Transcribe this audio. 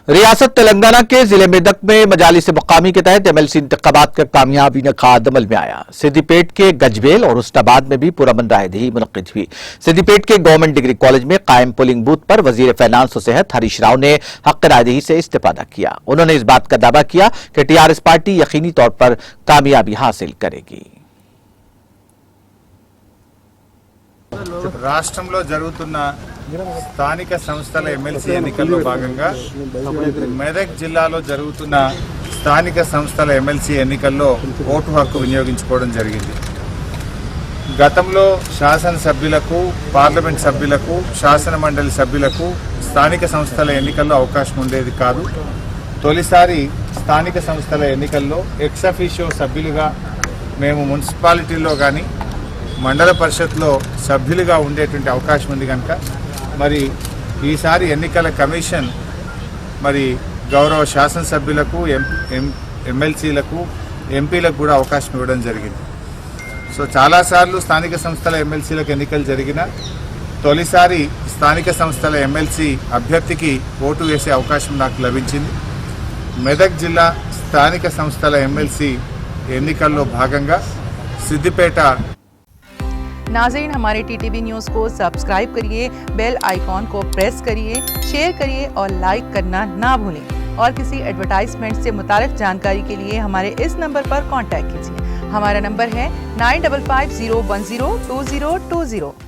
रियासत तेलंगाना के जिले मेदक में मजालिस मकामी के तहत एमएलसी इंतखाबात का कामयाबी नकाद अमल में आया। सिद्दीपेट के गजबेल और उस्ताबाद में भी पुरअमन रायदही मुनक्किद हुई। सिद्दीपेट के गवर्नमेंट डिग्री कॉलेज में कायम पोलिंग बूथ पर वजीर फाइनेंस और सेहत हरीश राव ने हक रायदही से इस्तेफादा किया। उन्होंने इस बात का दावा किया कि टीआरएस पार्टी यकीनी तौर पर कामयाबी हासिल करेगी। రాష్ట్రంలో జరుగుతున్న స్థానిక సంస్థల ఎమ్మెల్సీ ఎన్నికల్లో భాగంగా మెదక్ జిల్లాలో జరుగుతున్న స్థానిక సంస్థల ఎమ్మెల్సీ ఎన్నికల్లో ఓటు హక్కు వినియోగించుకోవడం జరిగింది. గతంలో శాసనసభ్యులకు, పార్లమెంట్ సభ్యులకు, శాసన మండలి సభ్యులకు స్థానిక సంస్థల ఎన్నికల్లో అవకాశం ఉండేది కాదు. తొలిసారి స్థానిక సంస్థల ఎన్నికల్లో ఎక్స్ అఫీషియో సభ్యులుగా మేము మున్సిపాలిటీల్లో కానీ మండల పరిషత్లో సభ్యులుగా ఉండేటువంటి అవకాశం ఉంది కనుక మరి ఈసారి ఎన్నికల కమిషన్ మరి గౌరవ శాసనసభ్యులకు, ఎమ్మెల్సీలకు, ఎంపీలకు కూడా అవకాశం ఇవ్వడం జరిగింది. సో చాలాసార్లు స్థానిక సంస్థల ఎమ్మెల్సీలకు ఎన్నికలు జరిగిన తొలిసారి స్థానిక సంస్థల ఎమ్మెల్సీ అభ్యర్థికి ఓటు వేసే అవకాశం నాకు లభించింది. మెదక్ జిల్లా స్థానిక సంస్థల ఎమ్మెల్సీ ఎన్నికల్లో భాగంగా సిద్దిపేట नाज़रीन, हमारे टीटीवी न्यूज़ को सब्सक्राइब करिए, बेल आइकॉन को प्रेस करिए, शेयर करिए और लाइक करना ना भूलें। और किसी एडवर्टाइजमेंट से मुताल्लिक़ जानकारी के लिए हमारे इस नंबर पर कांटेक्ट कीजिए। हमारा नंबर है 9550102020।